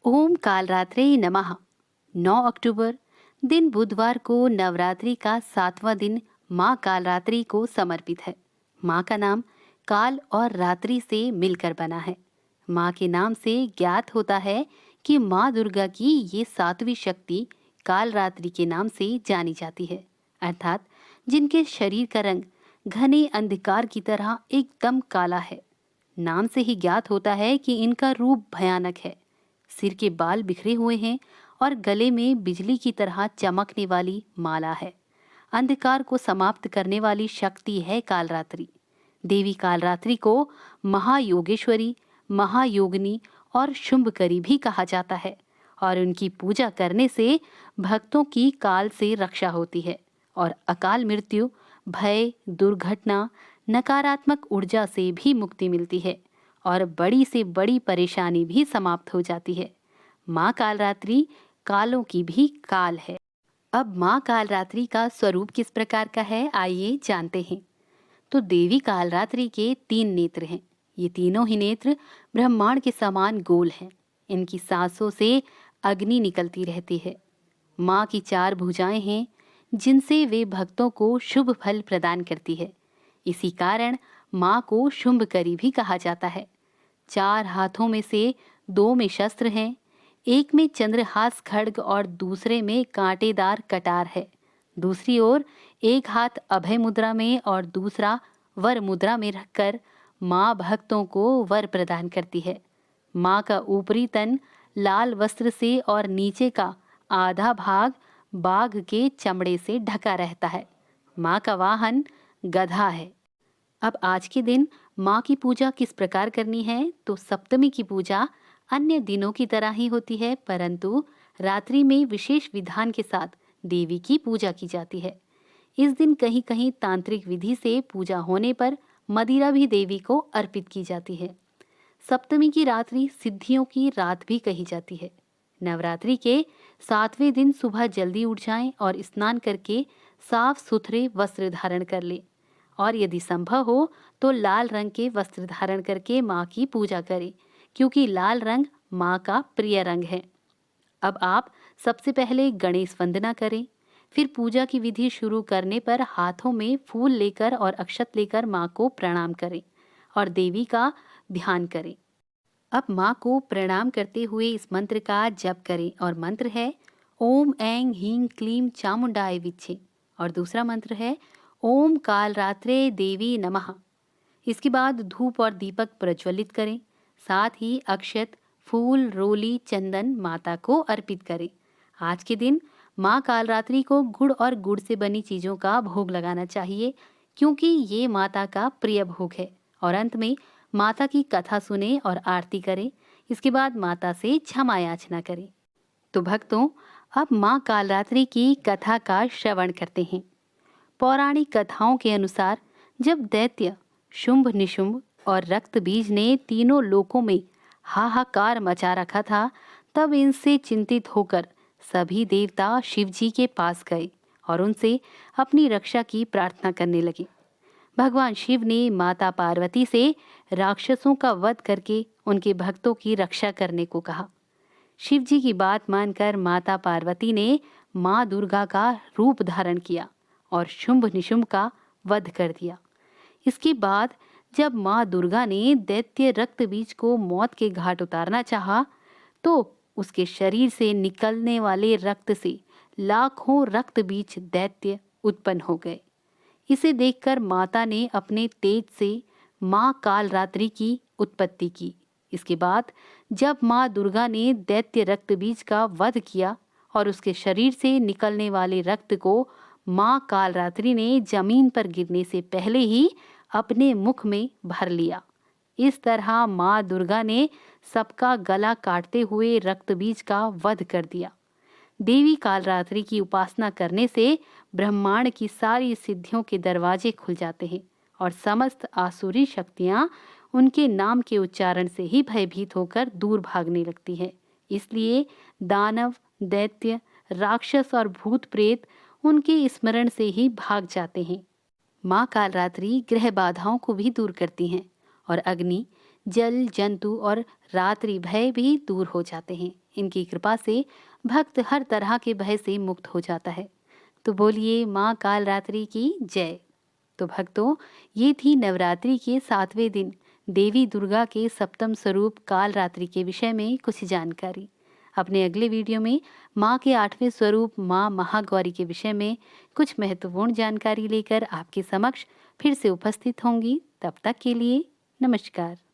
ओम कालरात्रे नमः। 9 अक्टूबर दिन बुधवार को नवरात्रि का 7वां दिन माँ कालरात्रि को समर्पित है। माँ का नाम काल और रात्रि से मिलकर बना है। माँ के नाम से ज्ञात होता है कि माँ दुर्गा की ये 7वीं शक्ति कालरात्रि के नाम से जानी जाती है, अर्थात जिनके शरीर का रंग घने अंधकार की तरह एकदम काला है। नाम से ही ज्ञात होता है कि इनका रूप भयानक है। सिर के बाल बिखरे हुए हैं और गले में बिजली की तरह चमकने वाली माला है। अंधकार को समाप्त करने वाली शक्ति है कालरात्रि। देवी कालरात्रि को महायोगेश्वरी, महायोगिनी और शुंभकरी भी कहा जाता है और उनकी पूजा करने से भक्तों की काल से रक्षा होती है और अकाल मृत्यु, भय, दुर्घटना, नकारात्मक ऊर्जा से भी मुक्ति मिलती है और बड़ी से बड़ी परेशानी भी समाप्त हो जाती है। माँ कालरात्रि कालों की भी काल है। अब माँ कालरात्रि का स्वरूप किस प्रकार का है, आइए जानते हैं। तो देवी कालरात्रि के 3 नेत्र हैं। ये तीनों ही नेत्र ब्रह्मांड के समान गोल हैं। इनकी सांसों से अग्नि निकलती रहती है। माँ की 4 भुजाएं हैं जिनसे वे भक्तों को शुभ फल प्रदान करती है। इसी कारण माँ को शुंभकरी भी कहा जाता है। 4 हाथों में से 2 में शस्त्र हैं। एक में चंद्रहास खड्ग और दूसरे में कांटेदार कटार है। दूसरी ओर एक हाथ अभय मुद्रा में और दूसरा वर मुद्रा में रखकर माँ भक्तों को वर प्रदान करती है। माँ का ऊपरी तन लाल वस्त्र से और नीचे का आधा भाग बाघ के चमड़े से ढका रहता है। माँ का वाहन गधा है। अब आज के दिन माँ की पूजा किस प्रकार करनी है, तो सप्तमी की पूजा अन्य दिनों की तरह ही होती है, परंतु रात्रि में विशेष विधान के साथ देवी की पूजा की जाती है। इस दिन कहीं कहीं तांत्रिक विधि से पूजा होने पर मदिरा भी देवी को अर्पित की जाती है। सप्तमी की रात्रि सिद्धियों की रात भी कही जाती है। नवरात्रि के 7वें दिन सुबह जल्दी उठ जाएं और स्नान करके साफ सुथरे वस्त्र धारण कर लें और यदि संभव हो तो लाल रंग के वस्त्र धारण करके माँ की पूजा करें, क्योंकि लाल रंग माँ का प्रिय रंग है। अब आप सबसे पहले गणेश वंदना करें, फिर पूजा की विधि शुरू करने पर हाथों में फूल लेकर और अक्षत लेकर माँ को प्रणाम करें और देवी का ध्यान करें। अब माँ को प्रणाम करते हुए इस मंत्र का जप करें और मंत्र है ओम ऐं ह्रीं क्लीं चामुंडाय विच्चे और दूसरा मंत्र है ओम कालरात्रे देवी नमः। इसके बाद धूप और दीपक प्रज्वलित करें। साथ ही अक्षत, फूल, रोली, चंदन माता को अर्पित करें। आज के दिन माँ कालरात्रि को गुड़ और गुड़ से बनी चीज़ों का भोग लगाना चाहिए, क्योंकि ये माता का प्रिय भोग है। और अंत में माता की कथा सुने और आरती करें। इसके बाद माता से क्षमा याचना करें। तो भक्तों, अब माँ कालरात्रि की कथा का श्रवण करते हैं। पौराणिक कथाओं के अनुसार जब दैत्य शुंभ, निशुंभ और रक्त बीज ने तीनों लोकों में हाहाकार मचा रखा था, तब इनसे चिंतित होकर सभी देवता शिव जी के पास गए और उनसे अपनी रक्षा की प्रार्थना करने लगे। भगवान शिव ने माता पार्वती से राक्षसों का वध करके उनके भक्तों की रक्षा करने को कहा। शिव जी की बात मानकर माता पार्वती ने माँ दुर्गा का रूप धारण किया और शुंभ निशुंभ का वध कर दिया। इसके बाद जब माँ दुर्गा ने दैत्य रक्त बीज को मौत के घाट उतारना चाहा, तो उसके शरीर से निकलने वाले रक्त से लाखों रक्त बीज दैत्य उत्पन्न हो गए। इसे देखकर माता ने अपने तेज से माँ कालरात्रि की उत्पत्ति की। इसके बाद जब माँ दुर्गा ने दैत्य रक्त बीज का वध किया और उसके शरीर से निकलने वाले रक्त को माँ कालरात्रि ने जमीन पर गिरने से पहले ही अपने मुख में भर लिया। इस तरह माँ दुर्गा ने सबका गला काटते हुए रक्त बीज का वध कर दिया। देवी कालरात्रि की उपासना करने से ब्रह्मांड की सारी सिद्धियों के दरवाजे खुल जाते हैं और समस्त आसुरी शक्तियां उनके नाम के उच्चारण से ही भयभीत होकर दूर भागने लगती है। इसलिए दानव, दैत्य, राक्षस और भूत प्रेत उनके स्मरण से ही भाग जाते हैं। माँ कालरात्रि ग्रह बाधाओं को भी दूर करती हैं और अग्नि, जल, जंतु और रात्रि भय भी दूर हो जाते हैं। इनकी कृपा से भक्त हर तरह के भय से मुक्त हो जाता है। तो बोलिए माँ कालरात्रि की जय। तो भक्तों, ये थी नवरात्रि के 7वें दिन देवी दुर्गा के सप्तम स्वरूप कालरात्रि के विषय में कुछ जानकारी। अपने अगले वीडियो में माँ के 8वें स्वरूप माँ महागौरी के विषय में कुछ महत्वपूर्ण जानकारी लेकर आपके समक्ष फिर से उपस्थित होंगी। तब तक के लिए नमस्कार।